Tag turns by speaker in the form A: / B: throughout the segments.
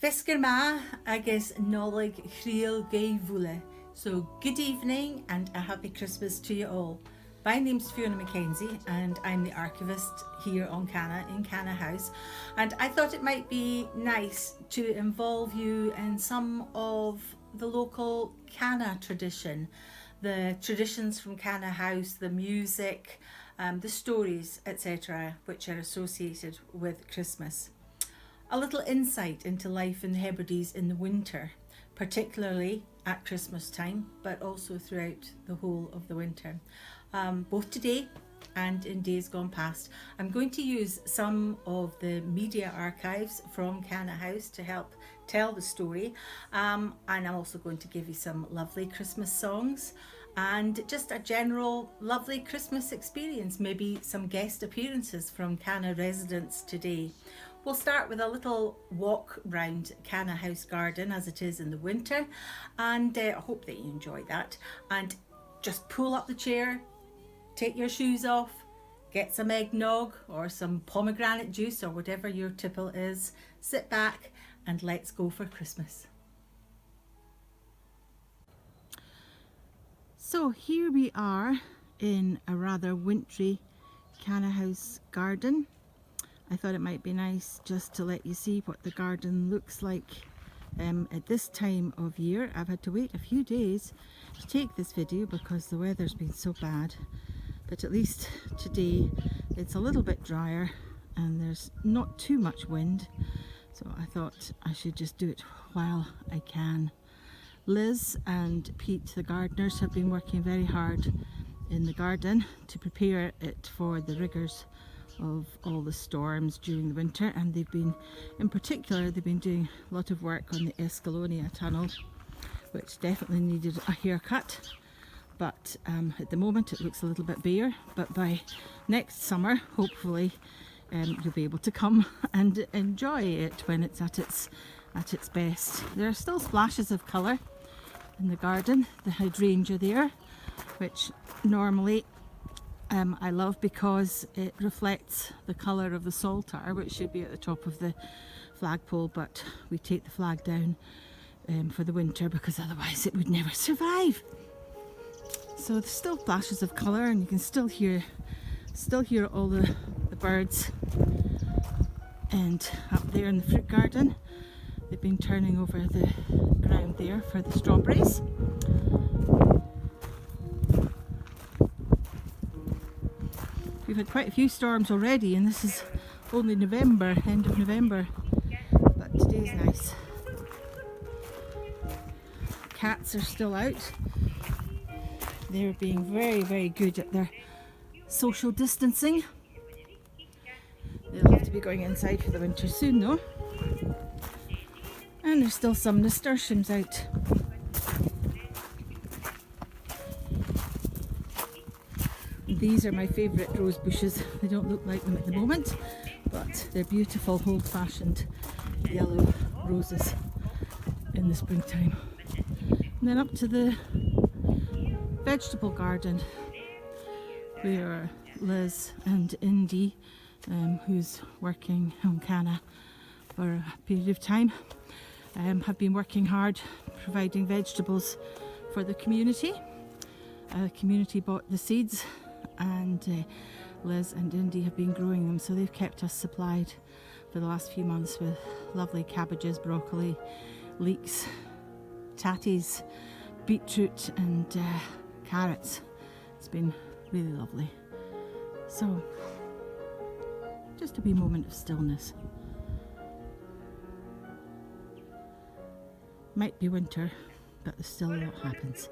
A: Fisker ma agus nolig chriel gaivule. So good evening and a happy Christmas to you all. My name's Fiona Mackenzie and I'm the archivist here on Canna in Canna House, and I thought it might be nice to involve you in some of the local Canna tradition, the traditions from Canna House, the music, the stories, etc., which are associated with Christmas. A little insight into life in the Hebrides in the winter, particularly at Christmas time, but also throughout the whole of the winter. Both today and in days gone past. I'm going to use some of the media archives from Canna House to help tell the story, and I'm also going to give you some lovely Christmas songs and just a general lovely Christmas experience, maybe some guest appearances from Canna residents today. We'll start with a little walk round Canna House garden as it is in the winter, and I hope that you enjoy that. And just pull up the chair, take your shoes off, get some eggnog or some pomegranate juice or whatever your tipple is, sit back and let's go for Christmas. So here we are in a rather wintry Canna House garden. I thought it might be nice just to let you see what the garden looks like at this time of year. I've had to wait a few days to take this video because the weather's been so bad, but at least today it's a little bit drier and there's not too much wind, so I thought I should just do it while I can. Liz and Pete, the gardeners, have been working very hard in the garden to prepare it for the rigours of all the storms during the winter, and they've been doing a lot of work on the Escalonia tunnel, which definitely needed a haircut, but at the moment it looks a little bit bare, but by next summer hopefully you'll be able to come and enjoy it when it's at its best. There are still splashes of colour in the garden, the hydrangea there, which normally I love because it reflects the colour of the saltire, which should be at the top of the flagpole, but we take the flag down for the winter because otherwise it would never survive. So there's still flashes of colour, and you can still hear all the birds. And up there in the fruit garden, they've been turning over the ground there for the strawberries. We've had quite a few storms already, and this is only November, end of November, but today's nice. Cats are still out. They're being very, very good at their social distancing. They'll have to be going inside for the winter soon though. And there's still some nasturtiums out. These are my favourite rose bushes. They don't look like them at the moment, but they're beautiful old-fashioned yellow roses in the springtime. And then up to the vegetable garden where Liz and Indy, who's working on Canna for a period of time, have been working hard providing vegetables for the community. The community bought the seeds, and Liz and Indy have been growing them, so they've kept us supplied for the last few months with lovely cabbages, broccoli, leeks, tatties, beetroot and carrots. It's been really lovely. So just a wee moment of stillness. Might be winter, but there's still a lot happens.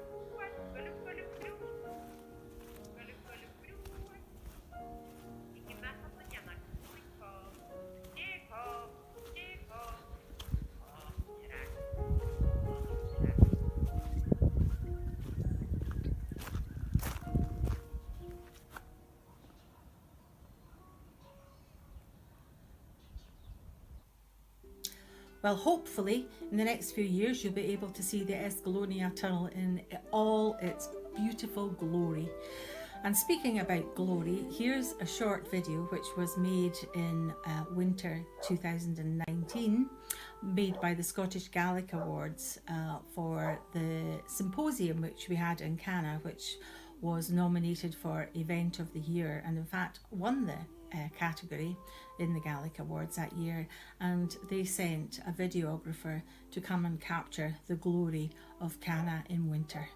A: Well, hopefully in the next few years you'll be able to see the Escalonia Tunnel in all its beautiful glory. And speaking about glory, here's a short video which was made in winter 2019, made by the Scottish Gaelic Awards for the symposium which we had in Canna, which was nominated for Event of the Year, and in fact won the category in the Gaelic Awards that year. And they sent a videographer to come and capture the glory of Canna in winter.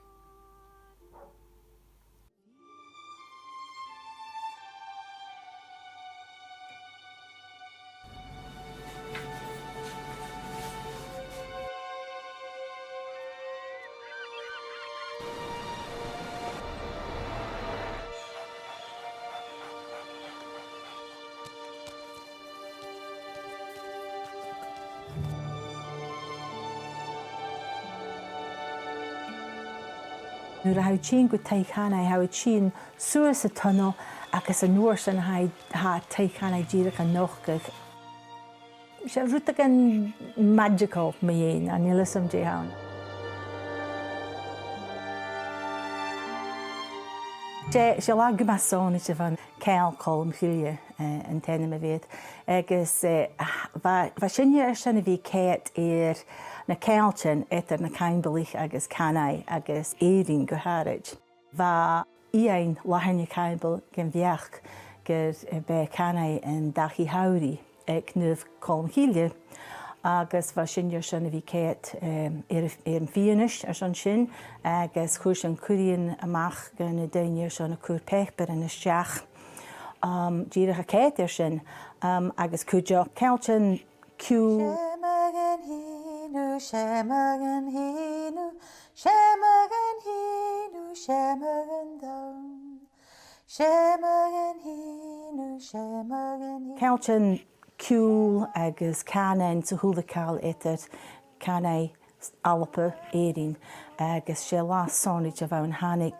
B: Nuair a haibh tín go Canna, haibh tín suas a tunnel agus an nuair sin ha Canna díreach an nóchgad. Se rúta gan magical ma dhéin an ilasam dé hawn. Se lá go masón is van ceall colm chiúile an téna a bhéad. Agus bha sinne ar sin a bhí céit na cealtin etar na caimbalích agus Canna agus éirín go háid. Bha íon láthne caimbal gan bheach gur be Canna an dachi haurí ag nuamh colm chiúile. Agus bha sinne sin a bhí céit ar an fianais ar san sin, agus chuir an cuiríonn amach gan na daine sin a cuair pechbar in isteach. Díreach a céit ar sin, agus cuideach cealtin ciú. Shemagan hinu, shemagan hinu, shemagan down. Shemagan hinu, shemagan hinu. Cealtin ciúil agus Canna sa thuúlacáil etar Canna alpa éirín, agus sé lá sónid a bhain hánig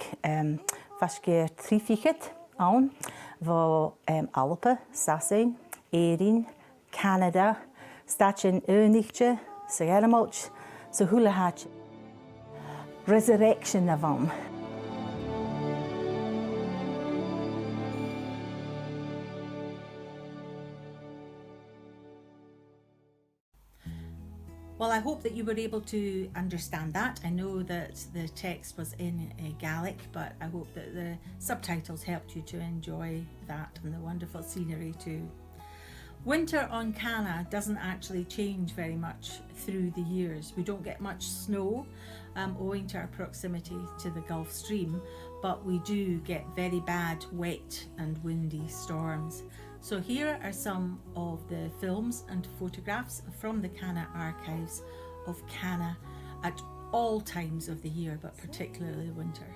B: fascéir trífichit ann, bhá alpa, sasain, éirín, Canada, stachin uníchte, sa ghearmót, sa thuúlaháit. Resurrection a bhain.
A: Well, I hope that you were able to understand that. I know that the text was in Gaelic, but I hope that the subtitles helped you to enjoy that and the wonderful scenery too. Winter on Canna doesn't actually change very much through the years. We don't get much snow owing to our proximity to the Gulf Stream, but we do get very bad wet and windy storms. So here are some of the films and photographs from the Canna archives of Canna at all times of the year, but particularly winter.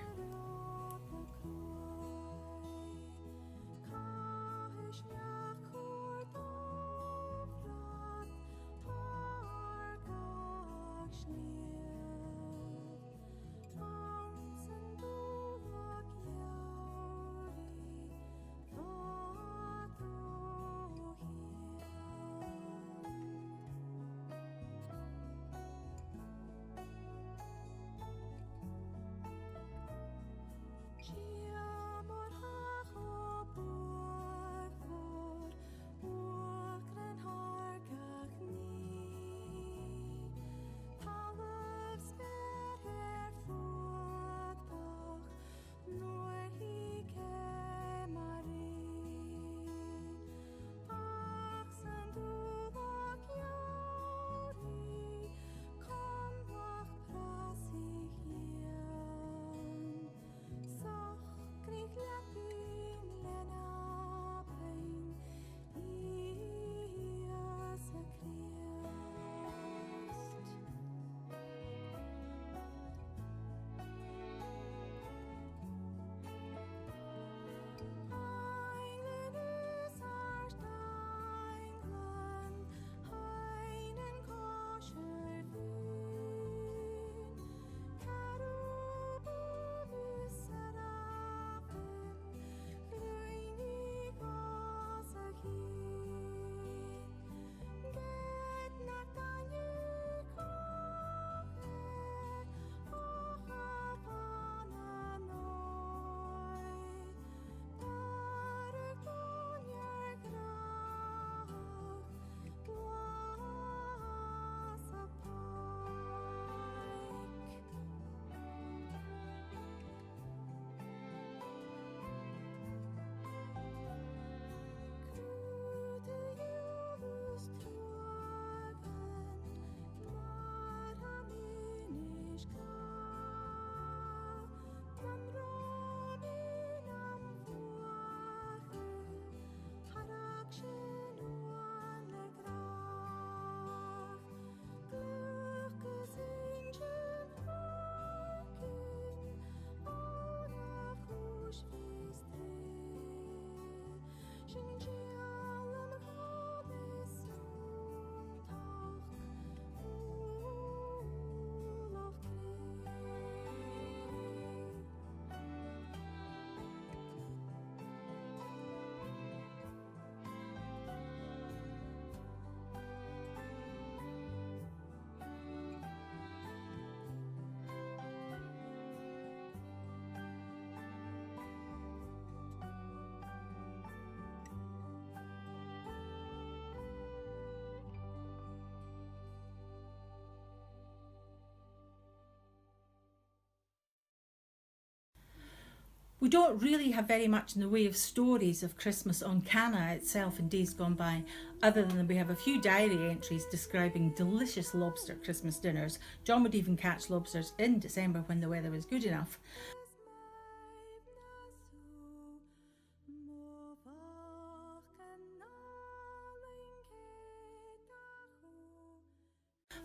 A: We don't really have very much in the way of stories of Christmas on Canna itself in days gone by, other than we have a few diary entries describing delicious lobster Christmas dinners. John would even catch lobsters in December when the weather was good enough.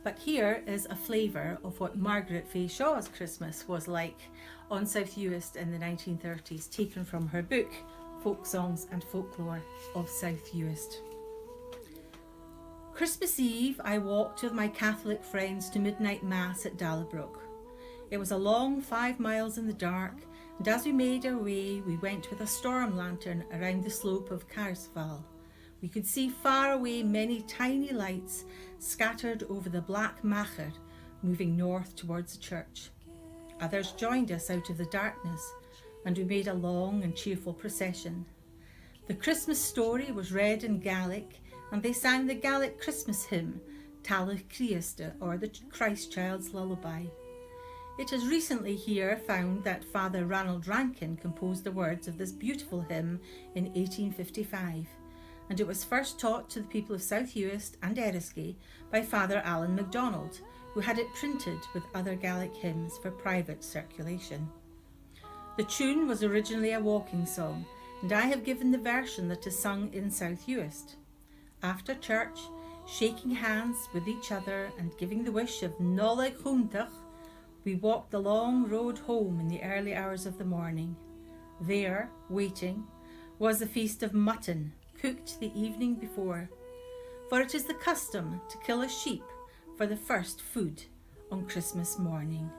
A: But here is a flavour of what Margaret Fay Shaw's Christmas was like on South Uist in the 1930s, taken from her book, Folk Songs and Folklore of South Uist. Christmas Eve, I walked with my Catholic friends to midnight mass at Dallabrook. It was a long 5 miles in the dark, and as we made our way, we went with a storm lantern around the slope of Carsval. We could see far away many tiny lights scattered over the black Macher, moving north towards the church. Others joined us out of the darkness, and we made a long and cheerful procession. The Christmas story was read in Gaelic, and they sang the Gaelic Christmas hymn, Tala Christa, or the Christ Child's Lullaby. It has recently here found that Father Ranald Rankin composed the words of this beautiful hymn in 1855. And it was first taught to the people of South Uist and Eriskay by Father Alan MacDonald, who had it printed with other Gaelic hymns for private circulation. The tune was originally a walking song, and I have given the version that is sung in South Uist. After church, shaking hands with each other and giving the wish of Nollaig Chuntach, we walked the long road home in the early hours of the morning. There, waiting, was the feast of mutton, cooked the evening before, for it is the custom to kill a sheep for the first food on Christmas morning.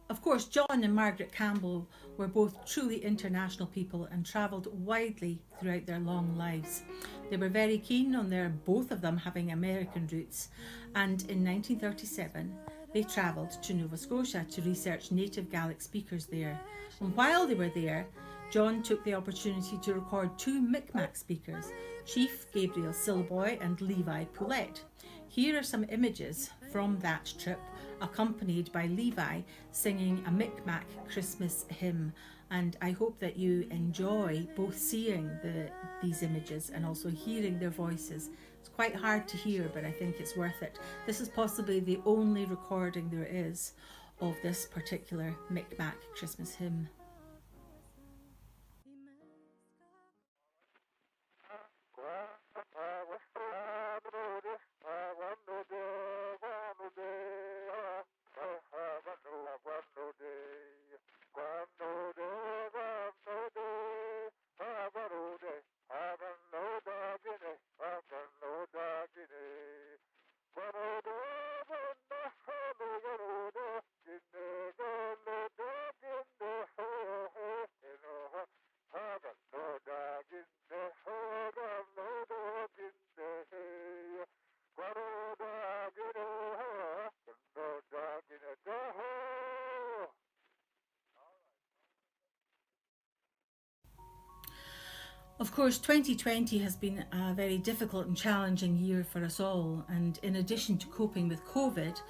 A: Of course, John and Margaret Campbell were both truly international people and travelled widely throughout their long lives. They were very keen on both of them having American roots, and in 1937 they travelled to Nova Scotia to research native Gaelic speakers there. And while they were there, John took the opportunity to record 2 Micmac speakers, Chief Gabriel Silboy and Levi Poulette. Here are some images from that trip, accompanied by Levi singing a Micmac Christmas hymn. And I hope that you enjoy both seeing these images and also hearing their voices. It's quite hard to hear, but I think it's worth it. This is possibly the only recording there is of this particular Micmac Christmas hymn. Of course, 2020 has been a very difficult and challenging year for us all, and in addition to coping with COVID,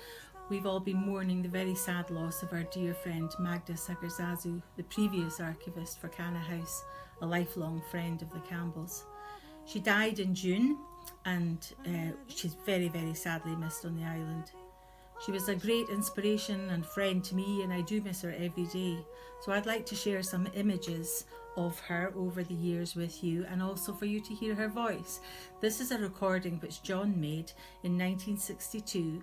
A: we've all been mourning the very sad loss of our dear friend Magda Sagarzazu, the previous archivist for Canna House, a lifelong friend of the Campbells. She died in June, and she's very, very sadly missed on the island. She was a great inspiration and friend to me, and I do miss her every day. So I'd like to share some images of her over the years with you, and also for you to hear her voice. This is a recording which John made in 1962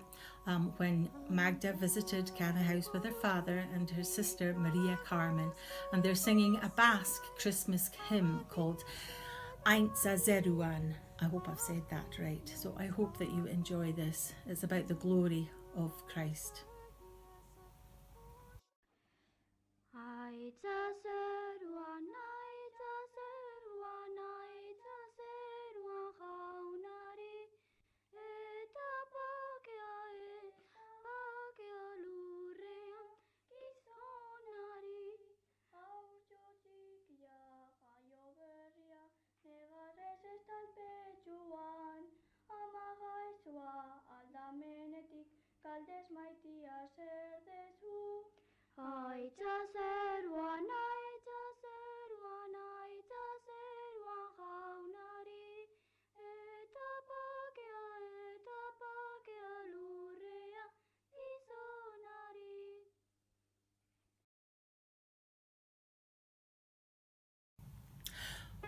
A: when Magda visited Canna House with her father and her sister Maria Carmen, and they're singing a Basque Christmas hymn called Aintza Zeruan. I hope I've said that right. So I hope that you enjoy this. It's about the glory of Christ.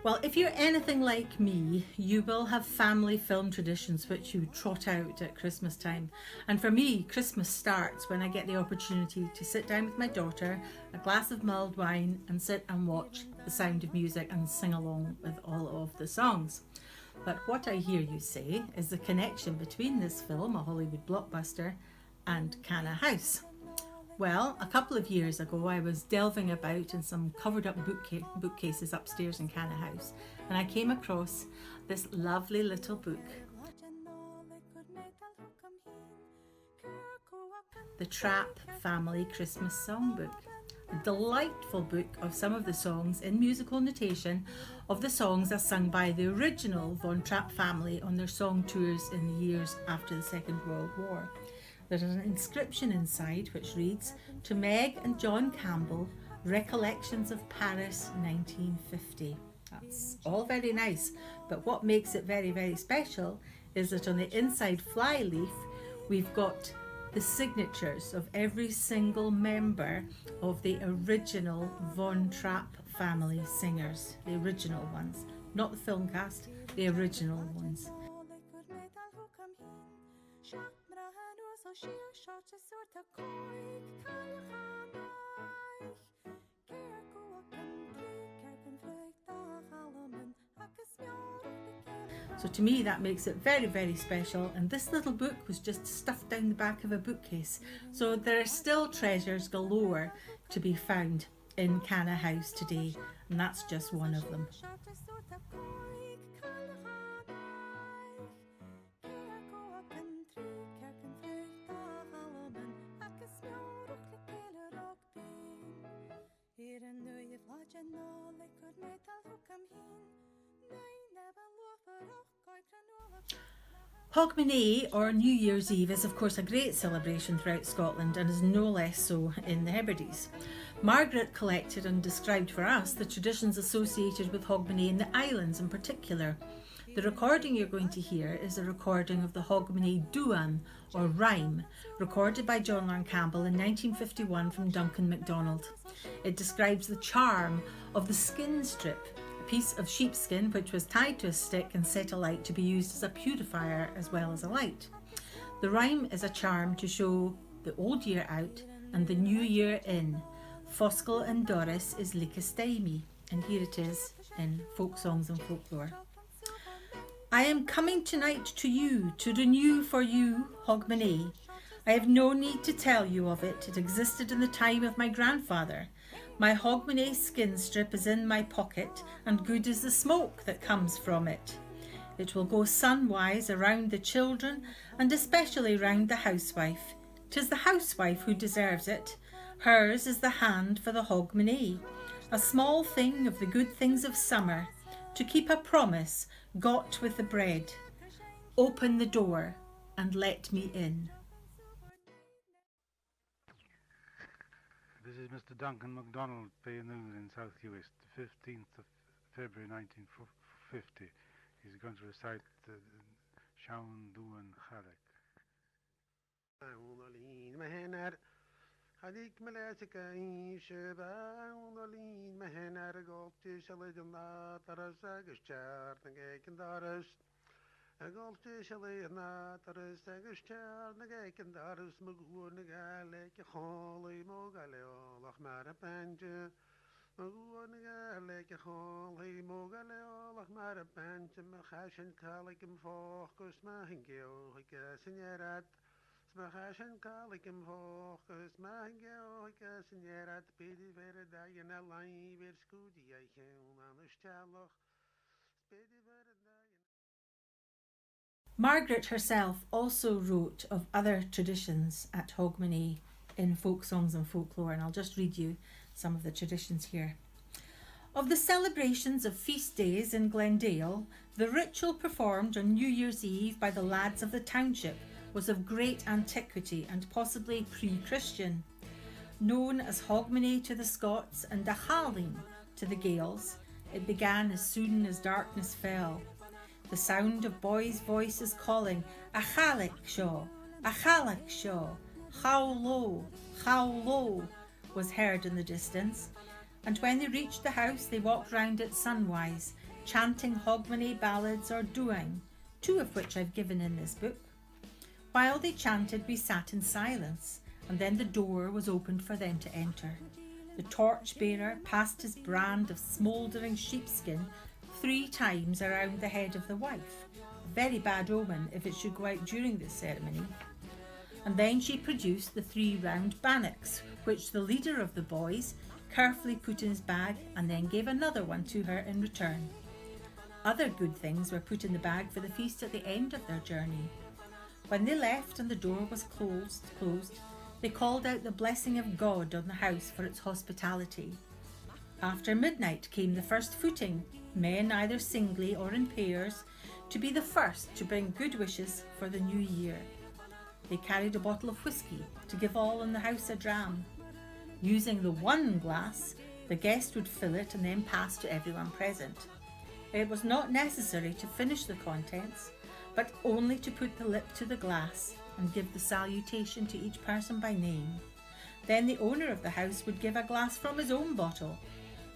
A: Well, if you're anything like me, you will have family film traditions which you trot out at Christmas time. And for me, Christmas starts when I get the opportunity to sit down with my daughter, a glass of mulled wine, and sit and watch The Sound of Music and sing along with all of the songs. But what I hear you say is the connection between this film, a Hollywood blockbuster, and Canna House. Well, a couple of years ago I was delving about in some covered up bookcases upstairs in Canna House, and I came across this lovely little book, the Trapp Family Christmas Songbook. A delightful book of some of the songs in musical notation of the songs as sung by the original Von Trapp family on their song tours in the years after the Second World War. There's an inscription inside which reads, "To Meg and John Campbell, Recollections of Paris 1950. That's all very nice, but what makes it very, very special is that on the inside flyleaf we've got the signatures of every single member of the original Von Trapp family singers, the original ones, not the film cast, the original ones. So to me that makes it very, very special, and this little book was just stuffed down the back of a bookcase. So there are still treasures galore to be found in Canna House today, and that's just one of them. Hogmanay, or New Year's Eve, is of course a great celebration throughout Scotland and is no less so in the Hebrides. Margaret collected and described for us the traditions associated with Hogmanay in the islands in particular. The recording you're going to hear is a recording of the Hogmanay Duan, or rhyme, recorded by John Lorne Campbell in 1951 from Duncan MacDonald. It describes the charm of the skin strip, a piece of sheepskin which was tied to a stick and set alight to be used as a purifier as well as a light. The rhyme is a charm to show the old year out and the new year in. Foscail and Doris is Lickestaimi, and here it is in folk songs and folklore. I am coming tonight to you to renew for you Hogmanay. I have no need to tell you of it. It existed in the time of my grandfather. My Hogmanay skin strip is in my pocket, and good is the smoke that comes from it. It will go sunwise around the children, and especially round the housewife. 'Tis the housewife who deserves it. Hers is the hand for the Hogmanay, a small thing of the good things of summer, to keep a promise got with the bread. Open the door and let me in.
C: This is Mr. Duncan MacDonald, Bay News in South Uist, the 15th of February 1950. He's going to recite Shaun Duan Chalek.
D: هذيك ملاتك عيش باون ولين مهن أرقلت شليدنا ترسك الشار نجيك دارس قلت شليدنا ترسك الشار نجيك دارس مقول نقالك خالي موقالي الله مار بنج مقول نقالك خالي موقالي الله مار بنج مخاشن كالك مفوق اسمه هنجيو هيك سنيرات Smachashen kalikim hochus mahgeoikas nerat pidi verdaien alai ver skudi eichen an ustaloch pidi verdaien.
B: Margaret herself also wrote of other traditions at Hogmanay in folk songs and folklore, and I'll just read you some of the traditions here. Of the celebrations of feast days in Glendale, the ritual performed on New Year's Eve by the lads of the township was of great antiquity and possibly pre-Christian. Known as Hogmanay to the Scots and the Halling to the Gaels, it began as soon as darkness fell. The sound of boys' voices calling, "Achalik Shaw, Achalik Shaw, how low," was heard in the distance, and when they reached the house they walked round it sunwise, chanting Hogmanay ballads or doing, 2 of which I've given in this book. While they chanted, we sat in silence, and then the door was opened for them to enter. The torch-bearer passed his brand of smouldering sheepskin 3 times around the head of the wife. A very bad omen if it should go out during this ceremony. And then she produced the 3 round bannocks, which the leader of the boys carefully put in his bag and then gave another one to her in return. Other good things were put in the bag for the feast at the end of their journey. When they left and the door was closed, they called out the blessing of God on the house for its hospitality. After midnight came the first footing, men either singly or in pairs, to be the first to bring good wishes for the new year. They carried a bottle of whisky to give all in the house a dram. Using the 1 glass, the guest would fill it and then pass to everyone present. It was not necessary to finish the contents, but only to put the lip to the glass and give the salutation to each person by name. Then the owner of the house would give a glass from his own bottle.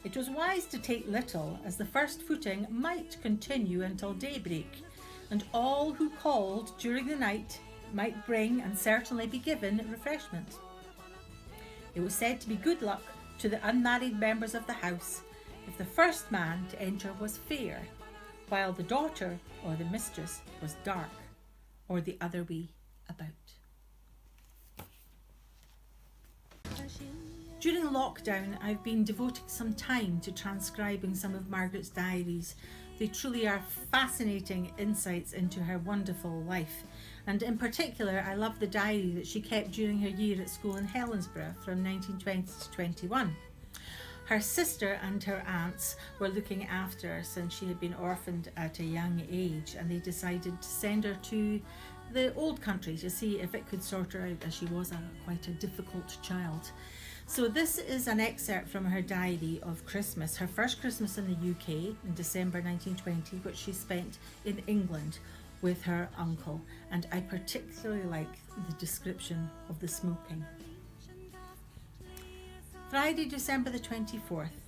B: It was wise to take little, as the first footing might continue until daybreak, and all who called during the night might bring and certainly be given refreshment. It was said to be good luck to the unmarried members of the house if the first man to enter was fair, while the daughter or the mistress was dark, or the other way about. During lockdown, I've been devoting some time to transcribing some of Margaret's diaries. They truly are fascinating insights into her wonderful life. And in particular, I love the diary that she kept during her year at school in Helensburgh from 1920 to 21. Her sister and her aunts were looking after her since she had been orphaned at a young age, and they decided to send her to the old country to see if it could sort her out, as she was quite a difficult child. So this is an excerpt from her diary of Christmas, her first Christmas in the UK in December 1920, which she spent in England with her uncle, and I particularly like the description of the smoking. Friday, December the 24th.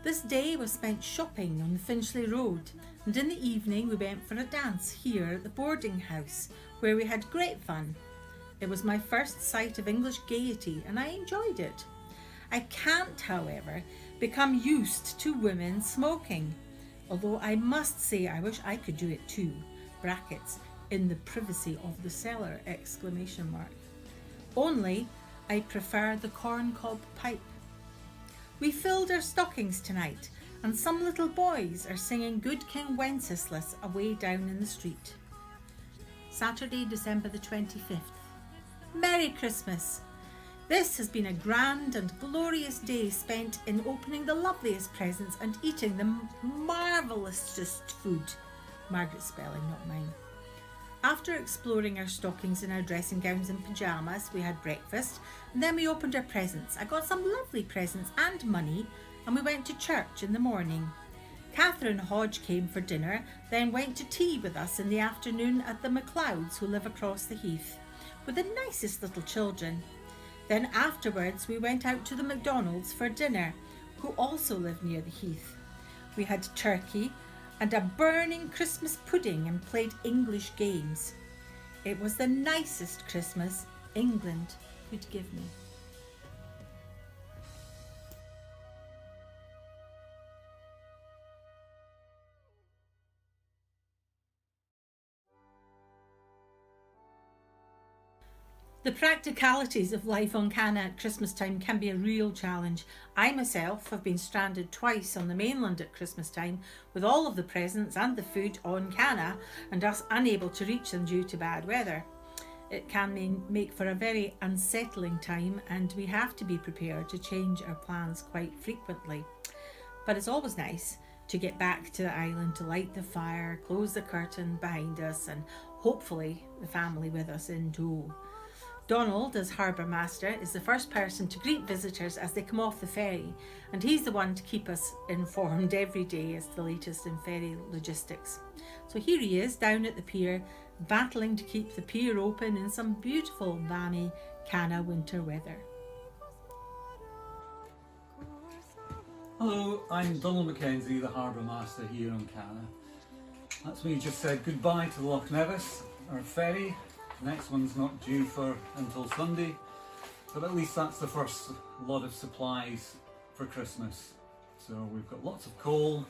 B: This day was spent shopping on the Finchley Road, and in the evening we went for a dance here at the boarding house, where we had great fun. It was my first sight of English gaiety, and I enjoyed it. I can't, however, become used to women smoking, although I must say I wish I could do it too, brackets, in the privacy of the cellar, exclamation mark. Only I prefer the corncob pipe. We filled our stockings tonight, and some little boys are singing Good King Wenceslas away down in the street. Saturday, December the 25th. Merry Christmas! This has been a grand and glorious day spent in opening the loveliest presents and eating the marvellousest food. Margaret's spelling, not mine. After exploring our stockings in our dressing gowns and pyjamas, we had breakfast, and then we opened our presents. I got some lovely presents and money, and we went to church in the morning. Catherine Hodge came for dinner, then went to tea with us in the afternoon at the MacLeods, who live across the heath, with the nicest little children.
E: Then afterwards we went out to the McDonald's for dinner, who also live near the heath. We had turkey and a burning Christmas pudding and played English games. It was the nicest Christmas England could give me. The practicalities of life on Canna at Christmas time can be a real challenge. I myself have been stranded twice on the mainland at Christmas time with all of the presents and the food on Canna and us unable to reach them due to bad weather. It can make for a very unsettling time, and we have to be prepared to change our plans quite frequently. But it's always nice to get back to the island, to light the fire, close the curtain behind us, and hopefully the family with us in tow. Donald, as harbour master, is the first person to greet visitors as they come off the ferry, and he's the one to keep us informed every day as the latest in ferry logistics. So here he is down at the pier, battling to keep the pier open in some beautiful balmy Canna winter weather.
F: Hello, I'm Donald Mackenzie, the harbour master here on Canna. That's me just said goodbye to the Loch Nevis, our ferry. Next one's not due until Sunday, but at least that's the first lot of supplies for Christmas. So we've got lots of coal,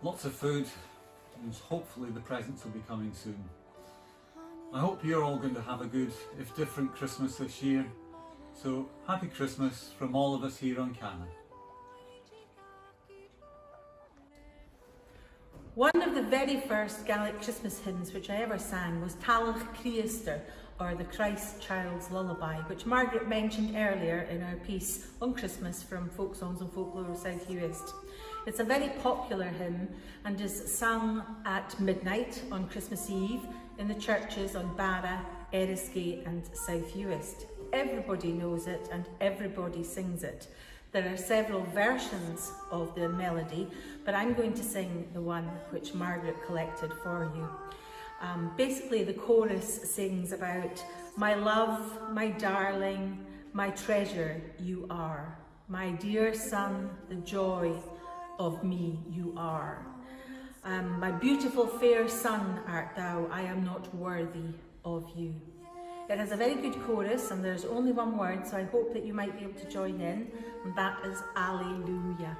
F: lots of food, and hopefully the presents will be coming soon. I hope you're all going to have a good, if different, Christmas this year. So happy Christmas from all of us here on Canna.
E: One of the very first Gaelic Christmas hymns which I ever sang was Talach Creaster, or the Christ Child's Lullaby, which Margaret mentioned earlier in our piece on Christmas from Folk Songs and Folklore South Uist. It's a very popular hymn and is sung at midnight on Christmas Eve in the churches on Barra, Eriskay and South Uist. Everybody knows it and everybody sings it. There are several versions of the melody, but I'm going to sing the one which Margaret collected for you. Basically, the chorus sings about, "My love, my darling, my treasure you are. My dear son, the joy of me you are. My beautiful fair son art thou, I am not worthy of you." It has a very good chorus and there's only one word, so I hope that you might be able to join in, and that is Alleluia.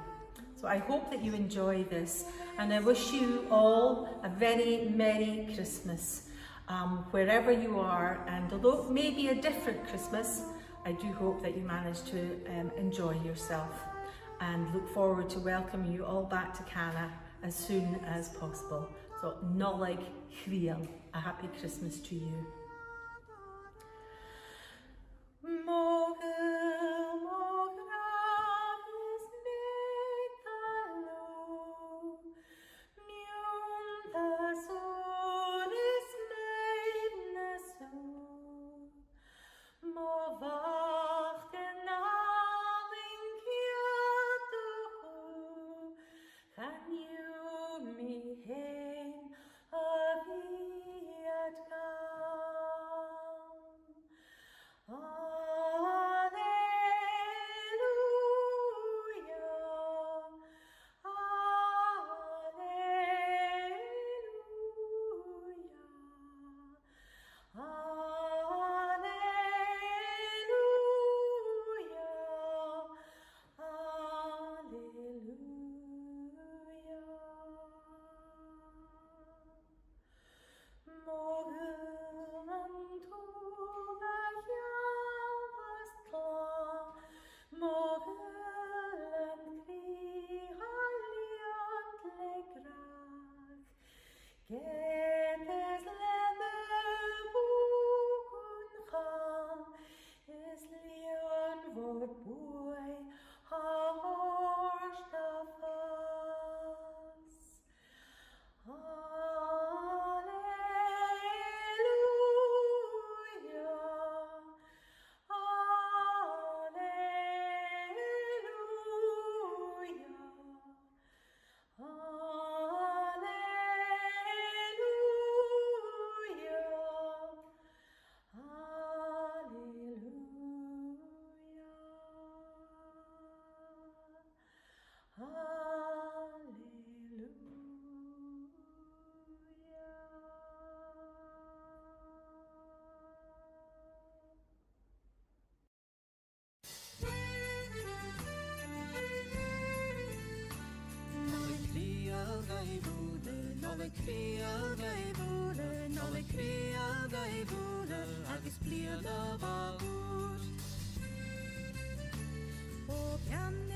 E: So I hope that you enjoy this, and I wish you all a very Merry Christmas, wherever you are, and although it may be a different Christmas, I do hope that you manage to enjoy yourself, and look forward to welcoming you all back to Canna as soon as possible. So, Nollaig Chrial, a happy Christmas to you.
G: críalga I bhúla, nóla críalga I bhúla, agus bliana bhagút. Ó, peanna